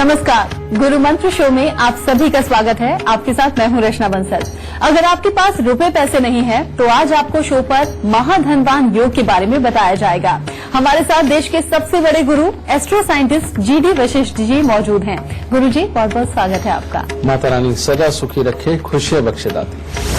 नमस्कार, गुरु मंत्र शो में आप सभी का स्वागत है। आपके साथ मैं हूं रचना बंसल। अगर आपके पास रुपए पैसे नहीं है तो आज आपको शो पर महाधनवान योग के बारे में बताया जाएगा। हमारे साथ देश के सबसे बड़े गुरु astro scientist GD Vashishtha ji मौजूद हैं। गुरु जी, बहुत बहुत स्वागत है आपका। माता रानी सदा सुखी रखे, खुशियां बख्शे दाती।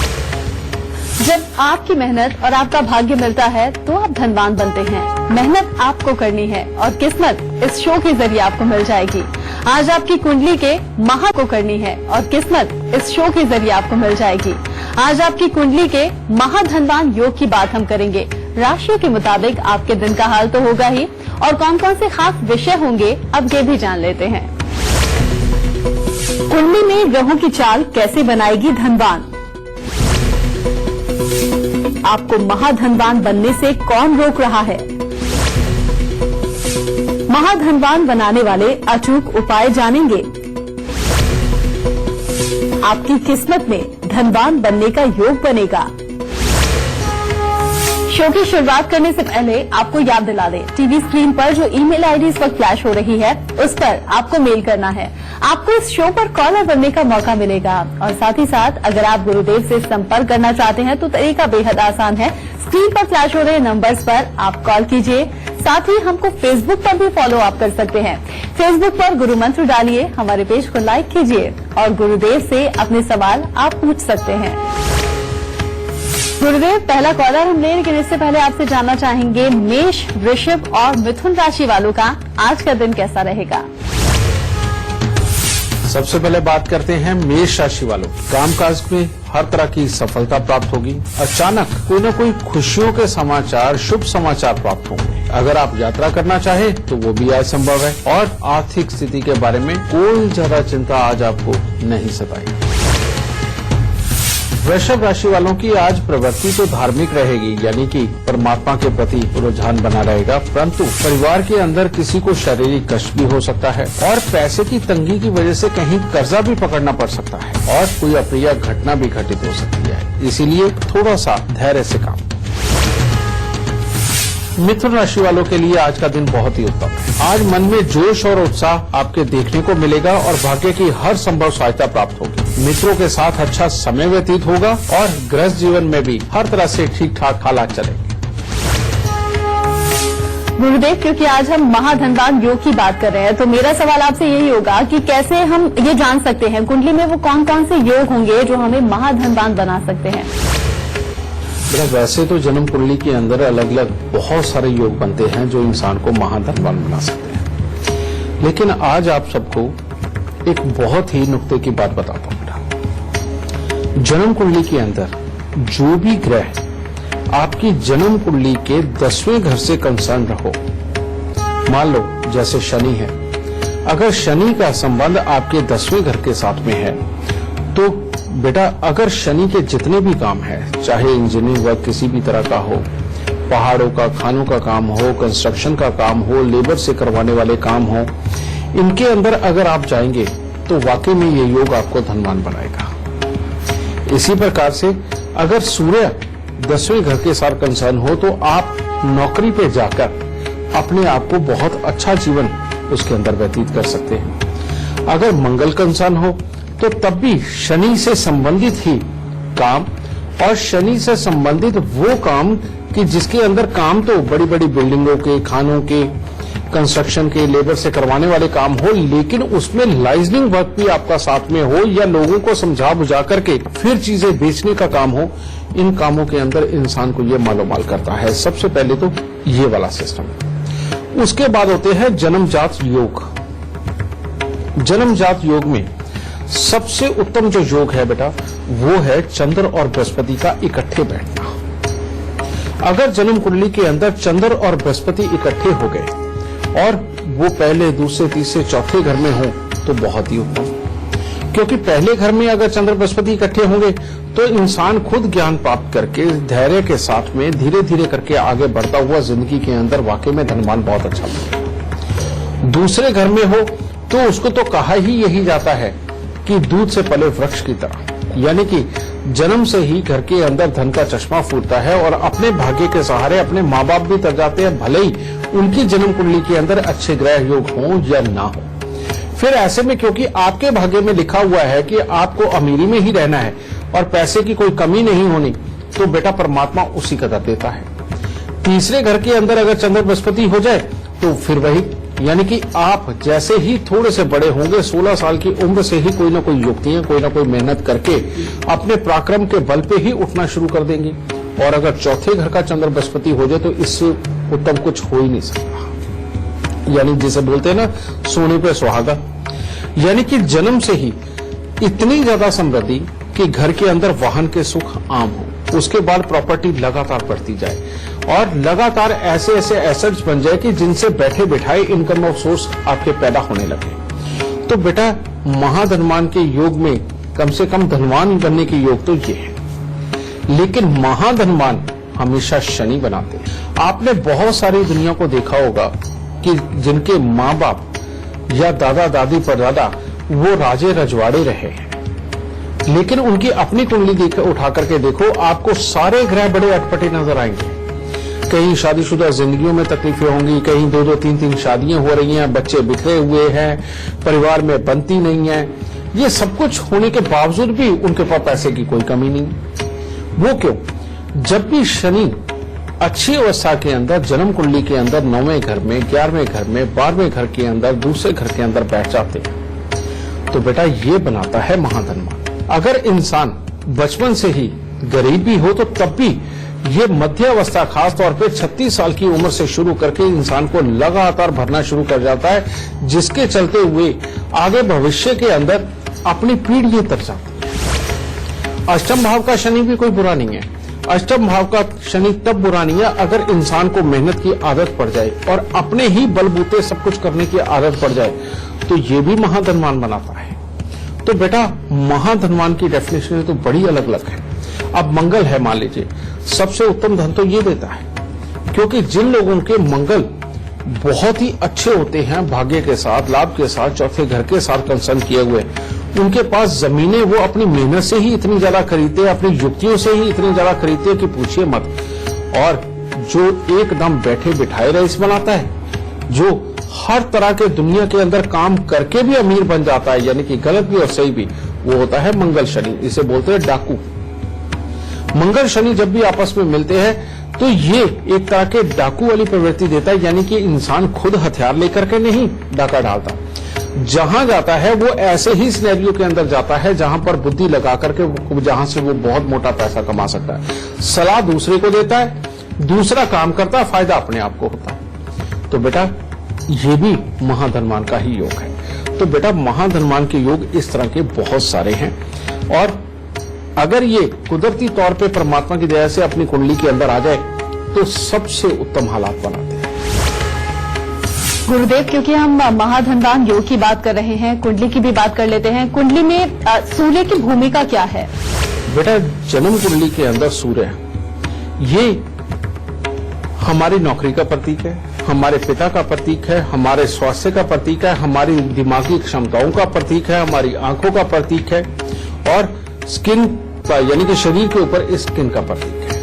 जब आपकी मेहनत और आपका भाग्य मिलता है तो आप धनवान बनते हैं। मेहनत आपको करनी है और किस्मत इस शो के जरिए आपको मिल जाएगी। आज आपकी कुंडली के महा को करनी है और किस्मत इस शो के जरिए आपको मिल जाएगी। आज आपकी कुंडली के महाधनवान योग की बात हम करेंगे। राशियों के मुताबिक आपके दिन का हाल तो होगा ही, और कौन कौन से खास विषय होंगे अब ये भी जान लेते हैं। कुंडली में ग्रहों की चाल कैसे बनाएगी धनवान? आपको महाधनवान बनने से कौन रोक रहा है? महाधनवान बनाने वाले अचूक उपाय जानेंगे। आपकी किस्मत में धनवान बनने का योग बनेगा। शो की शुरुआत करने से पहले आपको याद दिला दें, टीवी स्क्रीन पर जो ईमेल आईडी इस वक्त फ्लैश हो रही है उस पर आपको मेल करना है। आपको इस शो पर कॉलर बनने का मौका मिलेगा। और साथ ही साथ अगर आप गुरुदेव से संपर्क करना चाहते हैं तो तरीका बेहद आसान है। स्क्रीन पर फ्लैश हो रहे नंबर्स पर आप कॉल कीजिए। साथ ही हमको फेसबुक पर भी फॉलो आप कर सकते हैं। फेसबुक पर गुरु मंत्र डालिए, हमारे पेज को लाइक कीजिए और गुरुदेव से अपने सवाल आप पूछ सकते हैं। गुरुदेव, पहला कॉलर हम ले, लेकिन इससे पहले आपसे जानना चाहेंगे मेष, वृषभ और मिथुन राशि वालों का आज का दिन कैसा रहेगा? सबसे पहले बात करते हैं मेष राशि वालों। कामकाज में हर तरह की सफलता प्राप्त होगी। अचानक कोई न कोई खुशियों के समाचार, शुभ समाचार प्राप्त होंगे। अगर आप यात्रा करना चाहे तो वो भी आज संभव है। और आर्थिक स्थिति के बारे में कोई ज्यादा चिंता आज आपको नहीं सताएगी। वृषभ राशि वालों की आज प्रवृत्ति तो धार्मिक रहेगी, यानी कि परमात्मा के प्रति रुझान बना रहेगा, परंतु परिवार के अंदर किसी को शारीरिक कष्ट भी हो सकता है और पैसे की तंगी की वजह से कहीं कर्जा भी पकड़ना पड़ सकता है और कोई अप्रिय घटना भी घटित हो सकती है। इसीलिए थोड़ा सा धैर्य से काम। मिथुन राशि वालों के लिए आज का दिन बहुत ही उत्तम है। आज मन में जोश और उत्साह आपके देखने को मिलेगा और भाग्य की हर संभव सहायता प्राप्त होगी। मित्रों के साथ अच्छा समय व्यतीत होगा और गृहस्थ जीवन में भी हर तरह से ठीक ठाक हालात चलेंगे। गुरुदेव, क्योंकि आज हम महाधनवान योग की बात कर रहे हैं तो मेरा सवाल आपसे यही होगा कि कैसे हम ये जान सकते हैं कुंडली में वो कौन कौन से योग होंगे जो हमें महाधनवान बना सकते हैं? वैसे तो जन्म कुंडली के अंदर अलग अलग बहुत सारे योग बनते हैं जो इंसान को महाधनवान बना सकते हैं, लेकिन आज आप सबको एक बहुत ही नुक्ते की बात बताता हूं बेटा। जन्म कुंडली के अंदर जो भी ग्रह आपकी जन्म कुंडली के 10वें घर से कंसर्न रहो, मान लो जैसे शनि है, अगर शनि का संबंध आपके 10वें घर के साथ में है तो बेटा अगर शनि के जितने भी काम है, चाहे इंजीनियरिंग वर्क किसी भी तरह का हो, पहाड़ों का, खानों का काम हो, कंस्ट्रक्शन का काम हो, लेबर से करवाने वाले काम हो, इनके अंदर अगर आप जाएंगे तो वाकई में ये योग आपको धनवान बनाएगा। इसी प्रकार से अगर सूर्य 10वें घर के साथ कंसर्न हो तो आप नौकरी पे जाकर अपने आप को बहुत अच्छा जीवन उसके अंदर व्यतीत कर सकते हैं। अगर मंगल कंसर्न हो तो तब भी शनि से संबंधित ही काम, और शनि से संबंधित वो काम कि जिसके अंदर काम तो बड़ी बड़ी बिल्डिंगों के, खानों के, कंस्ट्रक्शन के, लेबर से करवाने वाले काम हो, लेकिन उसमें लाइजनिंग वर्क भी आपका साथ में हो या लोगों को समझा बुझा करके फिर चीजें बेचने का काम हो, इन कामों के अंदर इंसान को ये मालोमाल करता है। सबसे पहले तो ये वाला सिस्टम। उसके बाद होते हैं जन्मजात योग। जन्मजात योग में सबसे उत्तम जो योग है बेटा वो है चंद्र और बृहस्पति का इकट्ठे बैठना। अगर जन्म कुंडली के अंदर चंद्र और बृहस्पति इकट्ठे हो गए और वो पहले, दूसरे, तीसरे, चौथे घर में हो तो बहुत ही उत्तम, क्योंकि पहले घर में अगर चंद्र बृहस्पति इकट्ठे होंगे तो इंसान खुद ज्ञान प्राप्त करके धैर्य के साथ में धीरे धीरे करके आगे बढ़ता हुआ जिंदगी के अंदर वाकई में धनवान बहुत अच्छा लगेगा। दूसरे घर में हो तो उसको तो कहा ही यही जाता है कि दूध से पले वृक्ष की तरह, यानी कि जन्म से ही घर के अंदर धन का चश्मा फूटता है और अपने भाग्य के सहारे अपने माँ बाप भी तर जाते हैं, भले ही उनकी जन्म कुंडली के अंदर अच्छे ग्रह योग हो या ना हो। फिर ऐसे में क्योंकि आपके भाग्य में लिखा हुआ है कि आपको अमीरी में ही रहना है और पैसे की कोई कमी नहीं होनी, तो बेटा परमात्मा उसी कदर देता है। तीसरे घर के अंदर अगर चंद्र बृहस्पति हो जाए तो फिर वही, यानी कि आप जैसे ही थोड़े से बड़े होंगे, 16 साल की उम्र से ही कोई ना कोई युक्तियां, कोई ना कोई मेहनत करके अपने पराक्रम के बल पे ही उठना शुरू कर देंगे। और अगर चौथे घर का चंद्र बृहस्पति हो जाए तो इससे उत्तम कुछ हो ही नहीं सकता। यानी जिसे बोलते हैं ना, सोने पे सुहागा। यानी कि जन्म से ही इतनी ज्यादा समृद्धि कि घर के अंदर वाहन के सुख आम हो, उसके बाद प्रॉपर्टी लगातार बढ़ती जाए और लगातार ऐसे ऐसे एसेट्स बन जाए कि जिनसे बैठे बिठाए इनकम ऑफ सोर्स आपके पैदा होने लगे। तो बेटा महाधनवान के योग में कम से कम धनवान बनने के योग तो ये है। लेकिन महाधनवान हमेशा शनि बनाते हैं। आपने बहुत सारी दुनिया को देखा होगा कि जिनके माँ बाप या दादा दादी परदादा वो राजे रजवाड़े रहे हैं, लेकिन उनकी अपनी कुंडली उठा करके देखो, आपको सारे ग्रह बड़े अटपटे नजर आएंगे। कहीं शादीशुदा जिंदगियों में तकलीफें होंगी, कहीं 2-2, 3-3 शादियां हो रही हैं, बच्चे बिखरे हुए हैं, परिवार में बनती नहीं है। ये सब कुछ होने के बावजूद भी उनके पास पैसे की कोई कमी नहीं। वो क्यों? जब भी शनि अच्छी अवस्था के अंदर जन्म कुंडली के अंदर 9वें घर में, 11वें घर में, 12वें घर के अंदर, दूसरे घर के अंदर बैठ जाते हैं तो बेटा ये बनाता है महाधनवान। अगर इंसान बचपन से ही गरीब भी हो तो तब भी ये मध्य अवस्था खास तौर पे 36 साल की उम्र से शुरू करके इंसान को लगातार भरना शुरू कर जाता है, जिसके चलते हुए आगे भविष्य के अंदर अपनी पीढ़ी तर जाती है। अष्टम भाव का शनि भी कोई बुरा नहीं है। अष्टम भाव का शनि तब बुरा नहीं है अगर इंसान को मेहनत की आदत पड़ जाए और अपने ही बलबूते सब कुछ करने की आदत पड़ जाए, तो ये भी महाधनवान बनाता है। तो बेटा महाधनवान की डेफिनेशन तो बड़ी अलग अलग है। अब मंगल है, मान लीजिए, सबसे उत्तम धन तो ये देता है, क्योंकि जिन लोगों के मंगल बहुत ही अच्छे होते हैं, भाग्य के साथ, लाभ के साथ, चौथे घर के साथ कंसर्न किए हुए, उनके पास जमीनें वो अपनी मेहनत से ही इतनी ज्यादा खरीदते हैं, अपनी युक्तियों से ही इतनी ज्यादा खरीदते हैं कि पूछिए मत। और जो एकदम बैठे बिठाए रईस बनाता है, जो हर तरह के दुनिया के अंदर काम करके भी अमीर बन जाता है, यानी कि गलत भी और सही भी, वो होता है मंगल शनि। इसे बोलते हैं डाकू। मंगल शनि जब भी आपस में मिलते हैं तो ये एक तरह के डाकू वाली प्रवृत्ति देता है, यानी कि इंसान खुद हथियार लेकर के नहीं डाका डालता। जहां जाता है वो ऐसे ही सिनेरियो के अंदर जाता है जहां पर बुद्धि लगा करके, जहां से वो बहुत मोटा पैसा कमा सकता है। सलाह दूसरे को देता है, दूसरा काम करता है, फायदा अपने आप को होता है। तो बेटा ये भी महाधनवान का ही योग है। तो बेटा महाधनवान के योग इस तरह के बहुत सारे हैं, और अगर ये कुदरती तौर पे परमात्मा की दया से अपनी कुंडली के अंदर आ जाए तो सबसे उत्तम हालात बनाते हैं। गुरुदेव, क्योंकि हम महाधनवान योग की बात कर रहे हैं, कुंडली की भी बात कर लेते हैं। कुंडली में सूर्य की भूमिका क्या है? बेटा जन्म कुंडली के अंदर सूर्य ये हमारी नौकरी का प्रतीक है, हमारे पिता का प्रतीक है, हमारे स्वास्थ्य का प्रतीक है, हमारी दिमागी क्षमताओं का प्रतीक है, हमारी आंखों का प्रतीक है, और स्किन का, यानी कि शरीर के ऊपर स्किन का प्रतीक है।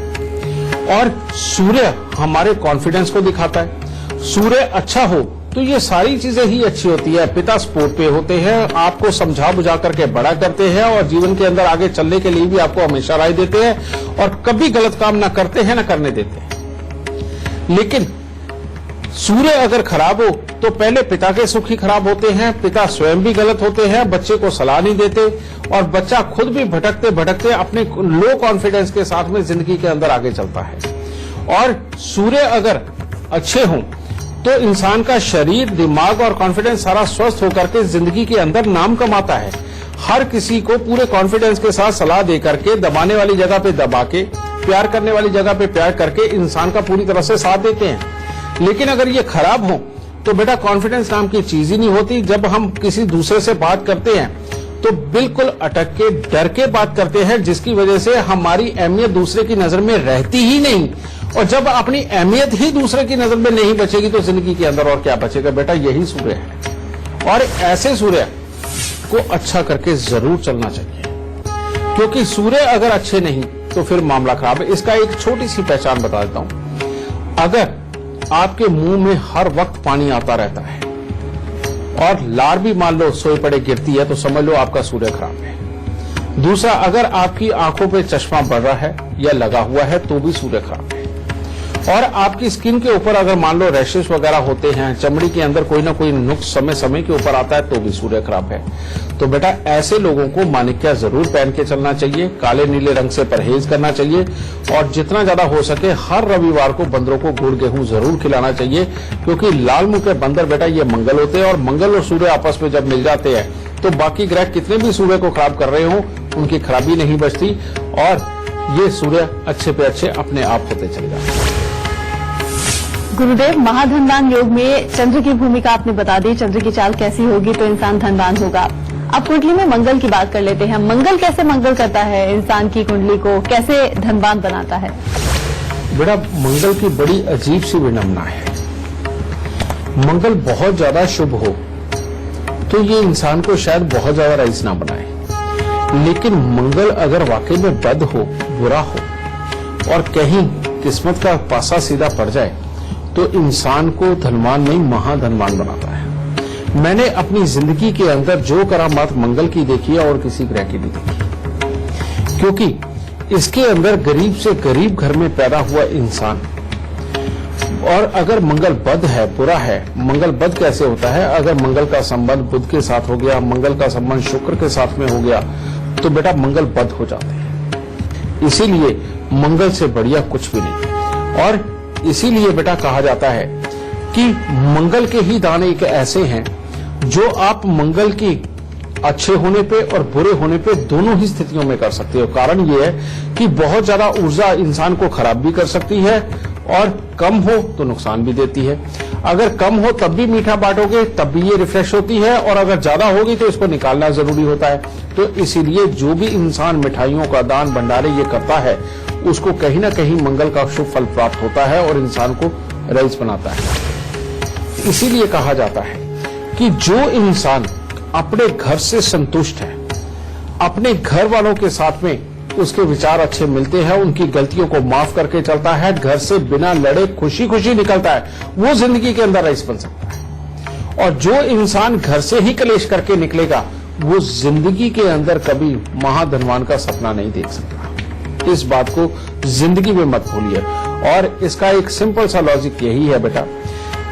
और सूर्य हमारे कॉन्फिडेंस को दिखाता है। सूर्य अच्छा हो तो ये सारी चीजें ही अच्छी होती है। पिता सपोर्ट पे होते हैं, आपको समझा बुझा करके बड़ा करते हैं, और जीवन के अंदर आगे चलने के लिए भी आपको हमेशा राय देते हैं, और कभी गलत काम ना करते हैं ना करने देते हैं। लेकिन सूर्य अगर खराब हो तो पहले पिता के सुख ही खराब होते हैं, पिता स्वयं भी गलत होते हैं, बच्चे को सलाह नहीं देते, और बच्चा खुद भी भटकते भटकते अपने लो कॉन्फिडेंस के साथ में जिंदगी के अंदर आगे चलता है। और सूर्य अगर अच्छे हों तो इंसान का शरीर, दिमाग और कॉन्फिडेंस सारा स्वस्थ होकर के जिंदगी के अंदर नाम कमाता है। हर किसी को पूरे कॉन्फिडेंस के साथ सलाह दे करके, दबाने वाली जगह पे दबा के, प्यार करने वाली जगह पे प्यार करके इंसान का पूरी तरह से साथ देते हैं। लेकिन अगर ये खराब हो तो बेटा कॉन्फिडेंस नाम की चीज ही नहीं होती। जब हम किसी दूसरे से बात करते हैं तो बिल्कुल अटक के, डर के बात करते हैं, जिसकी वजह से हमारी अहमियत दूसरे की नजर में रहती ही नहीं। और जब अपनी अहमियत ही दूसरे की नजर में नहीं बचेगी तो जिंदगी के अंदर और क्या बचेगा? बेटा यही सूर्य है, और ऐसे सूर्य को अच्छा करके जरूर चलना चाहिए, क्योंकि सूर्य अगर अच्छे नहीं तो फिर मामला खराब है। इसका एक छोटी सी पहचान बता देता हूं। अगर आपके मुंह में हर वक्त पानी आता रहता है और लार भी मान लो सोए पड़े गिरती है तो समझ लो आपका सूर्य खराब है। दूसरा, अगर आपकी आंखों पे चश्मा बढ़ रहा है या लगा हुआ है तो भी सूर्य खराब है। और आपकी स्किन के ऊपर अगर मान लो रैशेस वगैरह होते हैं, चमड़ी के अंदर कोई ना कोई नुक्स समय समय के ऊपर आता है तो भी सूर्य खराब है। तो बेटा ऐसे लोगों को माणिक्य जरूर पहन के चलना चाहिए, काले नीले रंग से परहेज करना चाहिए और जितना ज्यादा हो सके हर रविवार को बंदरों को गुड़ गेहूं जरूर खिलाना चाहिए, क्योंकि लाल मुंह के बंदर बेटा ये मंगल होते हैं और मंगल और सूर्य आपस में जब मिल जाते हैं तो बाकी ग्रह कितने भी सूर्य को खराब कर रहे हो उनकी खराबी नहीं बचती और ये सूर्य अच्छे पे अच्छे अपने आप होते चले जाते हैं। गुरुदेव, महाधनवान योग में चंद्र की भूमिका आपने बता दी, चंद्र की चाल कैसी होगी तो इंसान धनवान होगा। अब कुंडली में मंगल की बात कर लेते हैं। मंगल कैसे मंगल करता है इंसान की कुंडली को, कैसे धनवान बनाता है? बेटा मंगल की बड़ी अजीब सी विडंबना है। मंगल बहुत ज्यादा शुभ हो तो ये इंसान को शायद बहुत ज्यादा रईस ना बनाए, लेकिन मंगल अगर वाकई में बद हो, बुरा हो और कहीं किस्मत का पासा सीधा पड़ जाए तो इंसान को धनवान नहीं महाधनवान बनाता है। मैंने अपनी जिंदगी के अंदर जो करामात मंगल की देखी है और किसी ग्रह की नहीं देखी, क्योंकि इसके अंदर गरीब से गरीब घर में पैदा हुआ इंसान, और अगर मंगल बद है, बुरा है, मंगल बद कैसे होता है? अगर मंगल का संबंध बुध के साथ हो गया, मंगल का संबंध शुक्र के साथ में हो गया तो बेटा मंगल बद हो जाते हैं। इसीलिए मंगल से बढ़िया कुछ भी नहीं। और इसीलिए बेटा कहा जाता है कि मंगल के ही दान एक ऐसे हैं जो आप मंगल की अच्छे होने पे और बुरे होने पे दोनों ही स्थितियों में कर सकते हो। कारण ये है कि बहुत ज्यादा ऊर्जा इंसान को खराब भी कर सकती है और कम हो तो नुकसान भी देती है। अगर कम हो तब भी मीठा बांटोगे तब भी ये रिफ्रेश होती है, और अगर ज्यादा होगी तो इसको निकालना जरूरी होता है। तो इसीलिए जो भी इंसान मिठाइयों का दान भंडारे ये करता है उसको कहीं ना कहीं मंगल का शुभ फल प्राप्त होता है और इंसान को रईस बनाता है। इसीलिए कहा जाता है कि जो इंसान अपने घर से संतुष्ट है, अपने घर वालों के साथ में उसके विचार अच्छे मिलते हैं, उनकी गलतियों को माफ करके चलता है, घर से बिना लड़े खुशी खुशी निकलता है, वो जिंदगी के अंदर रईस बन सकता है। और जो इंसान घर से ही कलेश करके निकलेगा वो जिंदगी के अंदर कभी महाधनवान का सपना नहीं देख सकता। इस बात को जिंदगी में मत भूलिए। और इसका एक सिंपल सा लॉजिक यही है बेटा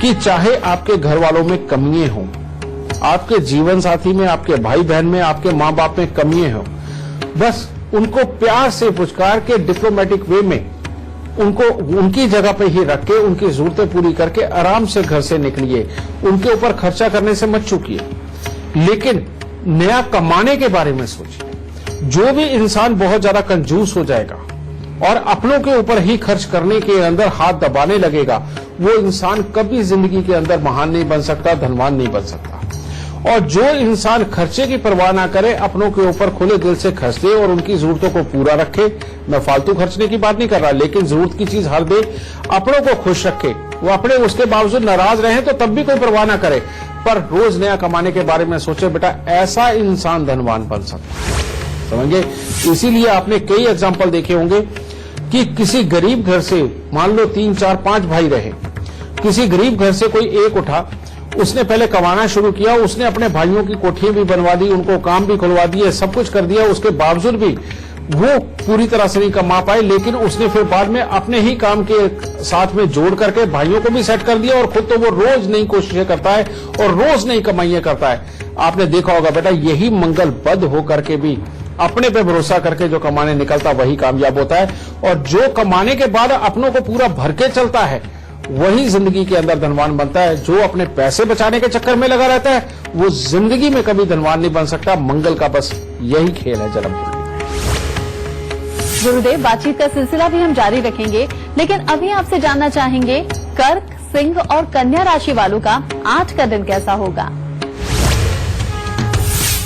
कि चाहे आपके घर वालों में कमियां हों, आपके जीवन साथी में, आपके भाई बहन में, आपके माँ बाप में कमियां हों, बस उनको प्यार से पुचकार के डिप्लोमेटिक वे में उनको उनकी जगह पे ही रख के उनकी जरूरतें पूरी करके आराम से घर से निकलिए। उनके ऊपर खर्चा करने से मत चूकिए, लेकिन नया कमाने के बारे में सोचिए। जो भी इंसान बहुत ज्यादा कंजूस हो जाएगा और अपनों के ऊपर ही खर्च करने के अंदर हाथ दबाने लगेगा, वो इंसान कभी जिंदगी के अंदर महान नहीं बन सकता, धनवान नहीं बन सकता। और जो इंसान खर्चे की परवाह ना करे, अपनों के ऊपर खुले दिल से खर्च दे और उनकी जरूरतों को पूरा रखे, मैं फालतू खर्चने की बात नहीं कर रहा, लेकिन जरूरत की चीज हर दे, अपनों को खुश रखे, वो अपने उसके बावजूद नाराज रहे तो तब भी कोई परवाह ना करे, पर रोज नया कमाने के बारे में सोचे, बेटा ऐसा इंसान धनवान बन सकता है। समझे? इसीलिए आपने कई एग्जाम्पल देखे होंगे कि किसी गरीब घर से मान लो 3, 4, 5 भाई रहे, किसी गरीब घर से कोई एक उठा, उसने पहले कमाना शुरू किया, उसने अपने भाइयों की कोठियां भी बनवा दी, उनको काम भी खुलवा दिए, सब कुछ कर दिया, उसके बावजूद भी वो पूरी तरह से नहीं कमा पाए, लेकिन उसने फिर बाद में अपने ही काम के साथ में जोड़ करके भाइयों को भी सेट कर दिया और खुद तो वो रोज नई कोशिशें करता है और रोज नई कमाइयां करता है। आपने देखा होगा बेटा, यही मंगल बद होकर के भी अपने पे भरोसा करके जो कमाने निकलता वही कामयाब होता है, और जो कमाने के बाद अपनों को पूरा भर के चलता है वही जिंदगी के अंदर धनवान बनता है। जो अपने पैसे बचाने के चक्कर में लगा रहता है वो जिंदगी में कभी धनवान नहीं बन सकता। मंगल का बस यही खेल है जन्म। गुरुदेव, बातचीत का सिलसिला भी हम जारी रखेंगे, लेकिन अभी आपसे जानना चाहेंगे कर्क, सिंह और कन्या राशि वालों का आज का दिन कैसा होगा।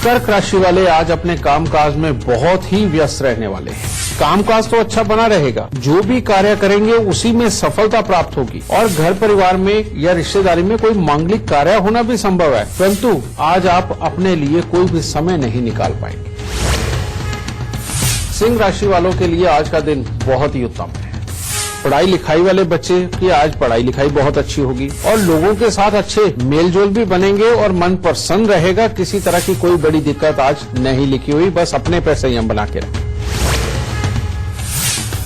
कर्क राशि वाले आज अपने कामकाज में बहुत ही व्यस्त रहने वाले हैं। कामकाज तो अच्छा बना रहेगा, जो भी कार्य करेंगे उसी में सफलता प्राप्त होगी, और घर परिवार में या रिश्तेदारी में कोई मांगलिक कार्य होना भी संभव है, परंतु आज आप अपने लिए कोई भी समय नहीं निकाल पाएंगे। सिंह राशि वालों के लिए आज का दिन बहुत ही उत्तम है। पढ़ाई लिखाई वाले बच्चे की आज पढ़ाई लिखाई बहुत अच्छी होगी और लोगों के साथ अच्छे मेलजोल भी बनेंगे और मन प्रसन्न रहेगा। किसी तरह की कोई बड़ी दिक्कत आज नहीं लिखी हुई, बस अपने पे संयम बना के रखें।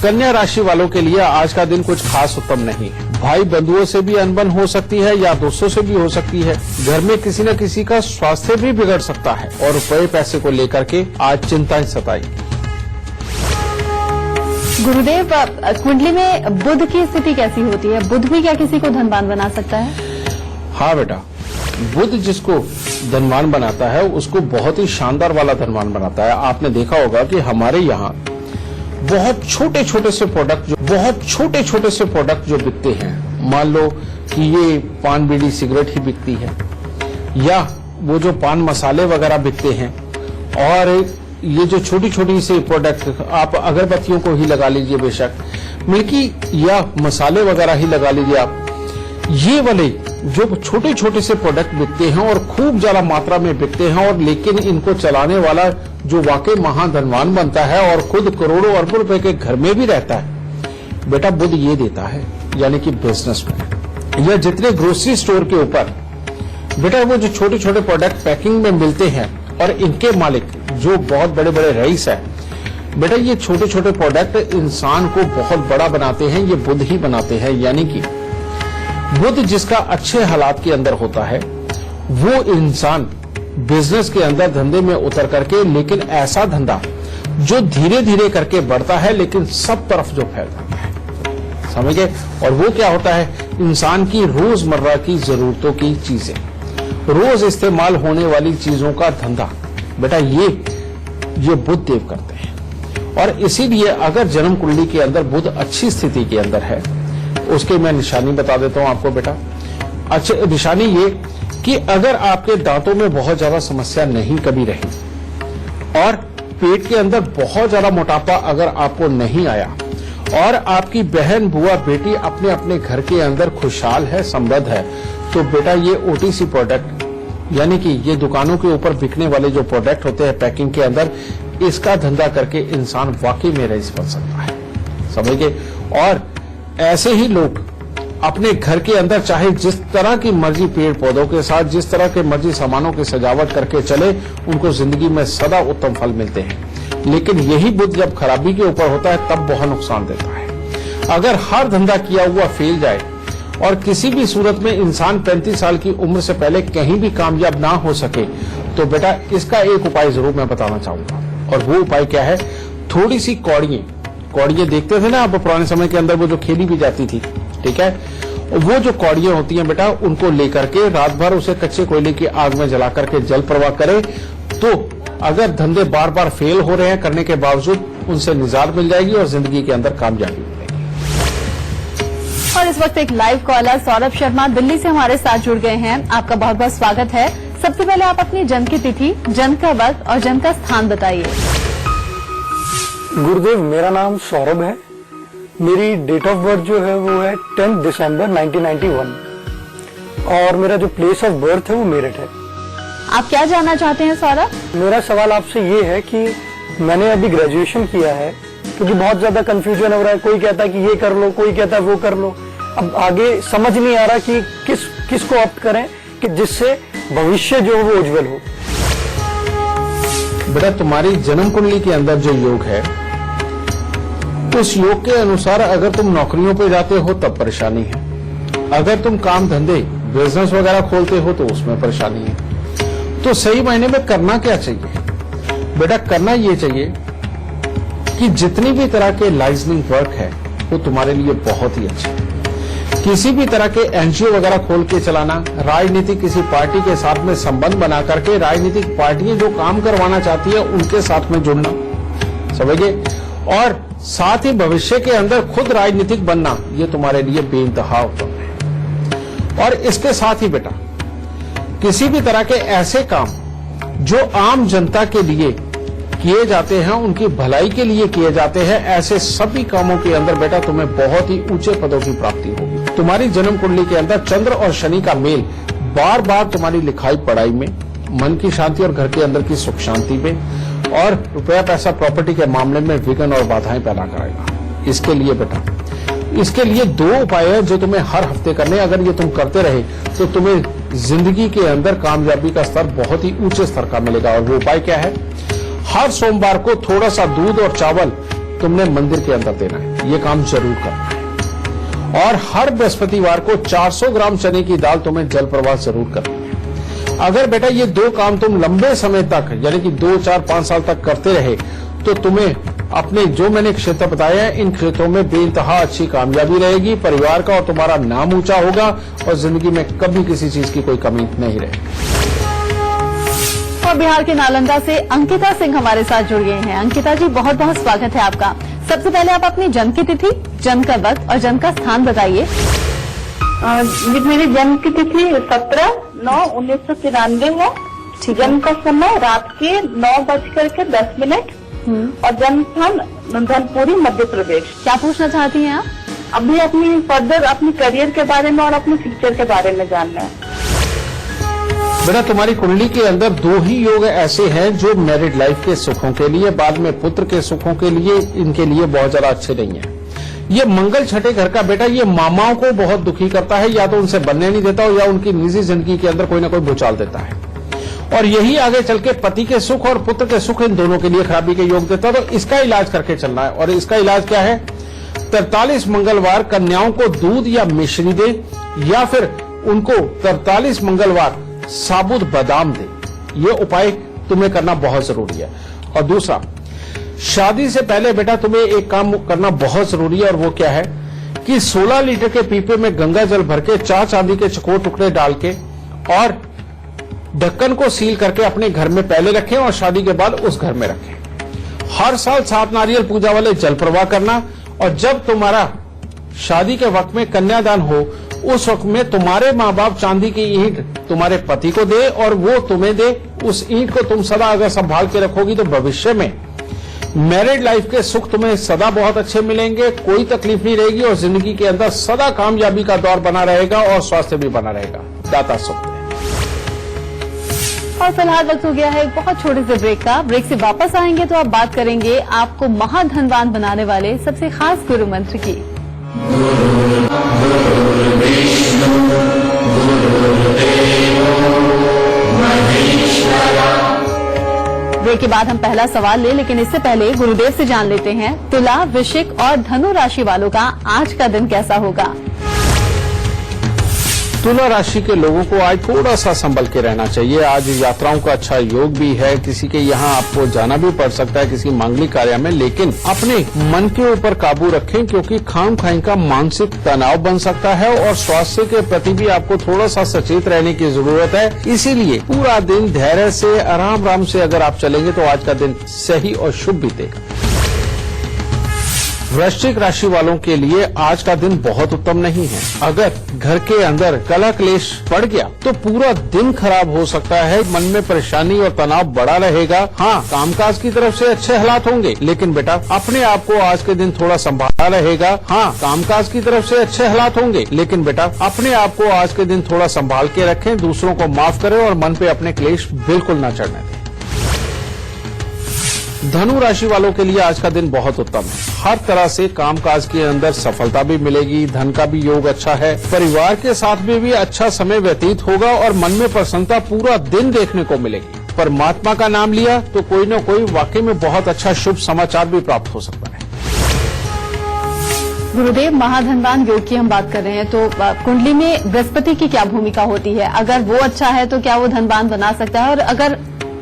कन्या राशि वालों के लिए आज का दिन कुछ खास उत्तम नहीं है। भाई बंधुओं से भी अनबन हो सकती है या दोस्तों से भी हो सकती है। घर में किसी न किसी का स्वास्थ्य भी बिगड़ सकता है और रुपए पैसे को लेकर के आज चिंताएं सताएंगी। गुरुदेव, कुंडली में बुध की स्थिति कैसी होती है? बुध भी क्या किसी को धनवान बना सकता है? हाँ बेटा, बुध जिसको धनवान बनाता है उसको बहुत ही शानदार वाला धनवान बनाता है। आपने देखा होगा कि हमारे यहाँ बहुत छोटे छोटे से प्रोडक्ट जो बिकते हैं, मान लो कि ये पान बीड़ी सिगरेट ही बिकती है या वो जो पान मसाले वगैरह बिकते हैं, और ये जो छोटी छोटी से प्रोडक्ट, आप अगरबत्तियों को ही लगा लीजिए, बेशक मिल्की या मसाले वगैरह ही लगा लीजिए आप, ये वाले जो छोटे छोटे से प्रोडक्ट बिकते हैं और खूब ज्यादा मात्रा में बिकते हैं, और लेकिन इनको चलाने वाला जो वाकई महाधनवान बनता है और खुद करोड़ों अरबों रुपए के घर में भी रहता है, बेटा बुध ये देता है। यानी कि बिजनेसमैन या जितने ग्रोसरी स्टोर के ऊपर बेटा वो जो छोटे छोटे प्रोडक्ट पैकिंग में मिलते हैं और इनके मालिक जो बहुत बड़े बड़े रईस है, बेटा ये छोटे छोटे प्रोडक्ट इंसान को बहुत बड़ा बनाते हैं, ये बुध ही बनाते हैं। यानी कि बुध जिसका अच्छे हालात के अंदर होता है वो इंसान बिजनेस के अंदर धंधे में उतर करके, लेकिन ऐसा धंधा जो धीरे धीरे करके बढ़ता है लेकिन सब तरफ जो फैल जाता है, समझ गए। और वो क्या होता है, इंसान की रोजमर्रा की जरूरतों की चीजें, रोज इस्तेमाल होने वाली चीजों का धंधा, बेटा ये बुध देव करते हैं। और इसीलिए अगर जन्म कुंडली के अंदर बुध अच्छी स्थिति के अंदर है, उसके मैं निशानी बता देता हूं आपको बेटा। अच्छा, निशानी ये कि अगर आपके दांतों में बहुत ज्यादा समस्या नहीं कभी रही और पेट के अंदर बहुत ज्यादा मोटापा अगर आपको नहीं आया और आपकी बहन बुआ बेटी अपने अपने घर के अंदर खुशहाल है, समृद्ध है, तो बेटा ये ओटीसी प्रोडक्ट यानी कि ये दुकानों के ऊपर बिकने वाले जो प्रोडक्ट होते हैं पैकिंग के अंदर, इसका धंधा करके इंसान वाकई में रईस बन सकता है, समझ गए। और ऐसे ही लोग अपने घर के अंदर चाहे जिस तरह की मर्जी पेड़ पौधों के साथ, जिस तरह के मर्जी सामानों की सजावट करके चले, उनको जिंदगी में सदा उत्तम फल मिलते हैं। लेकिन यही बुध जब खराबी के ऊपर होता है तब बहुत नुकसान देता है। अगर हर धंधा किया हुआ फेल जाए और किसी भी सूरत में इंसान 35 साल की उम्र से पहले कहीं भी कामयाब ना हो सके, तो बेटा इसका एक उपाय जरूर मैं बताना चाहूंगा। और वो उपाय क्या है, थोड़ी सी कौड़ियां देखते थे ना आप पुराने समय के अंदर, वो जो खेली भी जाती थी, ठीक है, वो जो कौड़ियां होती हैं बेटा, उनको लेकर के रात भर उसे कच्चे कोयले की आग में जला करके जल प्रवाह करें, तो अगर धंधे बार बार फेल हो रहे हैं करने के बावजूद उनसे निजात मिल जाएगी और जिंदगी के अंदर कामयाबी मिलेगी। और इस वक्त एक लाइव कॉलर सौरभ शर्मा दिल्ली से हमारे साथ जुड़ गए हैं। आपका बहुत बहुत स्वागत है। सबसे पहले आप अपनी जन्म की तिथि, जन्म का वक्त और जन्म का स्थान बताइए। गुरुदेव, मेरा नाम सौरभ है। मेरी डेट ऑफ बर्थ जो है वो है 10 दिसंबर 1991 और मेरा जो प्लेस ऑफ बर्थ है वो मेरठ है। आप क्या जानना चाहते हैं सौरभ? मेरा सवाल आपसे ये है कि मैंने अभी ग्रेजुएशन किया है, क्योंकि बहुत ज्यादा कंफ्यूजन हो रहा है। कोई कहता है कि ये कर लो, कोई कहता है वो कर लो। अब आगे समझ नहीं आ रहा कि किसको ऑप्ट करें कि जिससे भविष्य जो वो उज्जवल हो। बेटा तुम्हारी जन्म कुंडली के अंदर जो योग है, उस योग के अनुसार अगर तुम नौकरियों पे जाते हो तब परेशानी है, अगर तुम काम धंधे बिजनेस वगैरह खोलते हो तो उसमें परेशानी है। तो सही मायने में करना क्या चाहिए बेटा? करना ये चाहिए कि जितनी भी तरह के लाइजनिंग वर्क है वो तुम्हारे लिए बहुत ही अच्छा है। किसी भी तरह के एनजीओ वगैरह खोल के चलाना, राजनीतिक किसी पार्टी के साथ में संबंध बना करके राजनीतिक पार्टियां जो काम करवाना चाहती है उनके साथ में जुड़ना, समझिए, और साथ ही भविष्य के अंदर खुद राजनीतिक बनना, ये तुम्हारे लिए बेइंतहा उत्तम है। और इसके साथ ही बेटा किसी भी तरह के ऐसे काम जो आम जनता के लिए किए जाते हैं, उनकी भलाई के लिए किए जाते हैं, ऐसे सभी कामों के अंदर बेटा तुम्हें बहुत ही ऊंचे पदों की प्राप्ति होगी। तुम्हारी जन्म कुंडली के अंदर चंद्र और शनि का मेल बार बार तुम्हारी लिखाई पढ़ाई में, मन की शांति और घर के अंदर की सुख शांति में और रुपया पैसा प्रॉपर्टी के मामले में विघ्न और बाधाएं पैदा कराएगा। इसके लिए बेटा इसके लिए 2 उपाय है जो तुम्हें हर हफ्ते करने, अगर ये तुम करते रहे तो तुम्हें जिंदगी के अंदर कामयाबी का स्तर बहुत ही ऊंचे स्तर का मिलेगा। और वो उपाय क्या है? हर सोमवार को थोड़ा सा दूध और चावल तुमने मंदिर के अंदर देना है, ये काम जरूर करना है। और हर बृहस्पतिवार को 400 ग्राम चने की दाल तुम्हें जल प्रवाह जरूर करनी है। अगर बेटा ये 2 काम तुम लंबे समय तक यानी कि 2, 4, 5 साल तक करते रहे तो तुम्हें अपने जो मैंने क्षेत्र बताया है इन क्षेत्रों में बेइंतहा अच्छी कामयाबी रहेगी, परिवार का और तुम्हारा नाम ऊंचा होगा और जिंदगी में कभी किसी चीज की कोई कमी नहीं रहेगी। और बिहार के नालंदा से अंकिता सिंह हमारे साथ जुड़ गए हैं। अंकिता जी, बहुत बहुत स्वागत है आपका। सबसे पहले आप अपनी जन्म की तिथि, जन्म का वक्त और जन्म का स्थान बताइए। मेरी जन्म की तिथि 17/9/1993 है। जन्म का समय रात के 9:10 और जन्म स्थान धनपुरी, मध्य प्रदेश। क्या पूछना चाहती हैं आप? अभी अपनी फर्दर अपनी करियर के बारे में और अपने फ्यूचर के बारे में जानना है। बेटा तुम्हारी कुंडली के अंदर 2 ही योग ऐसे हैं जो मैरिड लाइफ के सुखों के लिए, बाद में पुत्र के सुखों के लिए, इनके लिए बहुत ज्यादा अच्छे नहीं है। ये मंगल छठे घर का बेटा ये मामाओं को बहुत दुखी करता है, या तो उनसे बनने नहीं देता हो या उनकी निजी जिंदगी के अंदर कोई ना कोई भूचाल देता है। और यही आगे चल के पति के सुख और पुत्र के सुख इन दोनों के लिए खराबी के योग देता है। तो इसका इलाज करके चलना है। और इसका इलाज क्या है? 43 मंगलवार कन्याओं को दूध या मिश्री दे, या फिर उनको 43 मंगलवार साबुत बादाम दे। ये उपाय तुम्हें करना बहुत जरूरी है। और दूसरा, शादी से पहले बेटा तुम्हें एक काम करना बहुत जरूरी है, और वो क्या है कि 16 लीटर के पीपे में गंगा जल भर के 4 चांदी के चकोर टुकड़े डाल के और ढक्कन को सील करके अपने घर में पहले रखें और शादी के बाद उस घर में रखें। हर साल 7 नारियल पूजा वाले जल प्रवाह करना, और जब तुम्हारा शादी के वक्त में कन्यादान हो उस वक्त में तुम्हारे माँ बाप चांदी की ईंट तुम्हारे पति को दे और वो तुम्हें दे। उस ईंट को तुम सदा अगर संभाल के रखोगी तो भविष्य में मैरिड लाइफ के सुख तुम्हें सदा बहुत अच्छे मिलेंगे, कोई तकलीफ नहीं रहेगी और जिंदगी के अंदर सदा कामयाबी का दौर बना रहेगा और स्वास्थ्य भी बना रहेगा। दाता सुख। और फिलहाल वक्त हो गया है एक बहुत छोटे से ब्रेक का। ब्रेक से वापस आएंगे तो आप बात करेंगे आपको महाधनवान बनाने वाले सबसे खास गुरु मंत्र की। ब्रेक के बाद हम पहला सवाल ले, लेकिन इससे पहले गुरुदेव से जान लेते हैं तुला, वृश्चिक और धनु राशि वालों का आज का दिन कैसा होगा। तुला राशि के लोगों को आज थोड़ा सा संभल के रहना चाहिए। आज यात्राओं का अच्छा योग भी है, किसी के यहाँ आपको जाना भी पड़ सकता है किसी मांगलिक कार्य में, लेकिन अपने मन के ऊपर काबू रखें क्योंकि खाम खाई का मानसिक तनाव बन सकता है और स्वास्थ्य के प्रति भी आपको थोड़ा सा सचेत रहने की जरूरत है। इसीलिए पूरा दिन धैर्य से आराम से अगर आप चलेंगे तो आज का दिन सही और शुभ बीतेगा। वृश्चिक राशि वालों के लिए आज का दिन बहुत उत्तम नहीं है। अगर घर के अंदर कलह क्लेश बढ़ गया तो पूरा दिन खराब हो सकता है, मन में परेशानी और तनाव बढ़ा रहेगा। हाँ, कामकाज की तरफ से अच्छे हालात होंगे, लेकिन बेटा अपने आप को आज के दिन थोड़ा संभाला रहेगा। हाँ, कामकाज की तरफ से अच्छे हालात होंगे, लेकिन बेटा अपने आप को आज के दिन थोड़ा संभाल के रखें, दूसरों को माफ करें और मन पे अपने क्लेश बिल्कुल न चढ़ने दें। धनु राशि वालों के लिए आज का दिन बहुत उत्तम है। हर तरह से कामकाज के अंदर सफलता भी मिलेगी, धन का भी योग अच्छा है, परिवार के साथ में भी अच्छा समय व्यतीत होगा और मन में प्रसन्नता पूरा दिन देखने को मिलेगी। परमात्मा का नाम लिया तो कोई न कोई वाकई में बहुत अच्छा शुभ समाचार भी प्राप्त हो सकता है। गुरुदेव, महाधनवान योग की हम बात कर रहे हैं तो कुंडली में बृहस्पति की क्या भूमिका होती है? अगर वो अच्छा है तो क्या वो धनवान बना सकता है, और अगर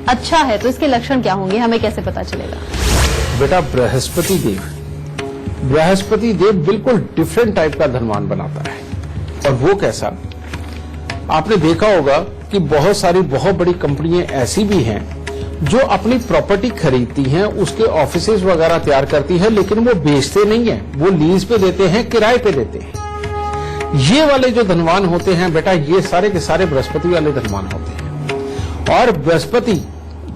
अच्छा है तो इसके लक्षण क्या होंगे, हमें कैसे पता चलेगा? बेटा बृहस्पति देव बिल्कुल डिफरेंट टाइप का धनवान बनाता है। और वो कैसा? आपने देखा होगा कि बहुत सारी बहुत बड़ी कंपनियां ऐसी भी हैं जो अपनी प्रॉपर्टी खरीदती हैं, उसके ऑफिसेज वगैरह तैयार करती है, लेकिन वो बेचते नहीं है, वो लीज पे देते हैं, किराए पे देते हैं। ये वाले जो धनवान होते हैं बेटा, ये सारे के सारे बृहस्पति वाले धनवान होते हैं। और बृहस्पति